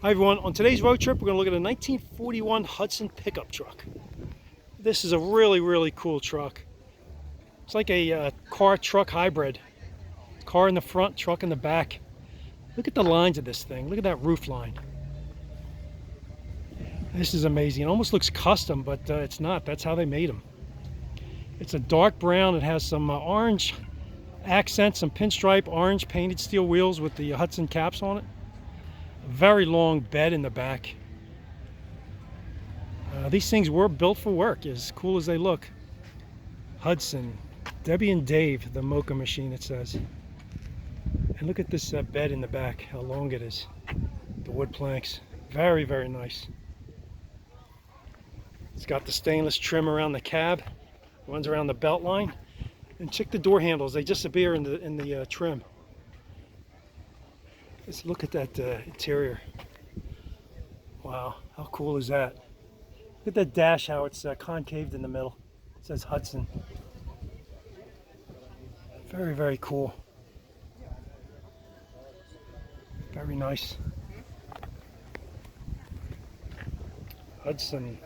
Hi everyone, on today's road trip we're going to look at a 1941 Hudson pickup truck. This is a really cool truck. It's like a car truck hybrid. Car in the front, truck in the back. Look at the lines of this thing. Look at that roof line. This is amazing. It almost looks custom, but it's not. That's how they made them. It's a dark brown. It has some orange accents, some pinstripe orange painted steel wheels with the Hudson caps on it. A very long bed in the back. These things were built for work, as cool as they look. Hudson, Debbie and Dave, the Mocha machine, it says. And look at this bed in the back, how long it is. The wood planks, very nice. It's got the stainless trim around the cab, runs around the belt line. And check the door handles, they disappear in the trim. Let's look at that interior. Wow, how cool is that? Look at that dash, how it's concaved in the middle. It says Hudson. Very cool. Very nice. Hudson.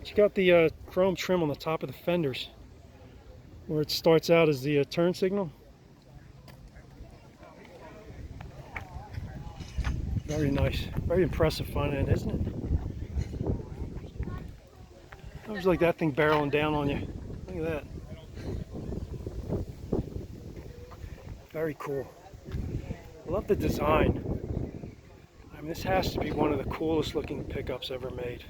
You got the chrome trim on the top of the fenders, where it starts out as the turn signal. Very nice. Very impressive front end, isn't it? It was like that thing barreling down on you. Look at that. Very cool. I love the design. I mean, this has to be one of the coolest looking pickups ever made.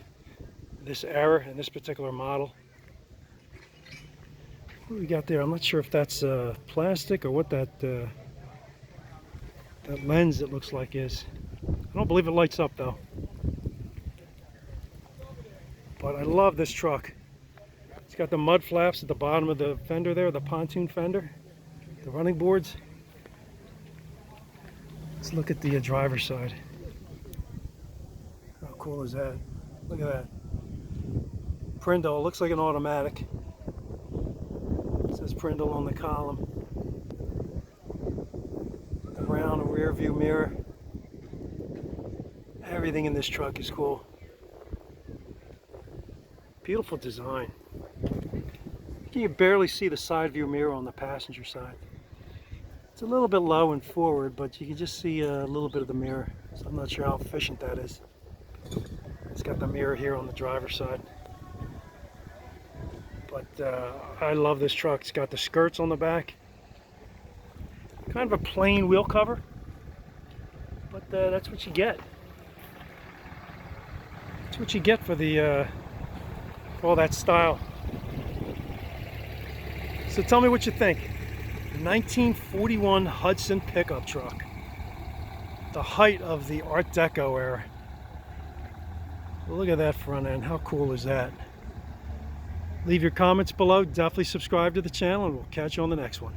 This era and this particular model. What do we got there? I'm not sure if that's plastic or what that lens, it looks like, is. I don't believe it lights up though. But I love this truck. It's got the mud flaps at the bottom of the fender there, the pontoon fender, the running boards. Let's look at the driver's side. How cool is that? Look at that. Prindle, looks like an automatic. It says Prindle on the column. The round rear view mirror. Everything in this truck is cool. Beautiful design. You can barely see the side view mirror on the passenger side. It's a little bit low and forward, but you can just see a little bit of the mirror. So I'm not sure how efficient that is. It's got the mirror here on the driver's side. But I love this truck. It's got the skirts on the back. Kind of a plain wheel cover, but that's what you get. That's what you get for the for all that style. So tell me what you think. 1941 Hudson pickup truck. The height of the Art Deco era. Look at that front end. How cool is that? Leave your comments below. Definitely subscribe to the channel, and we'll catch you on the next one.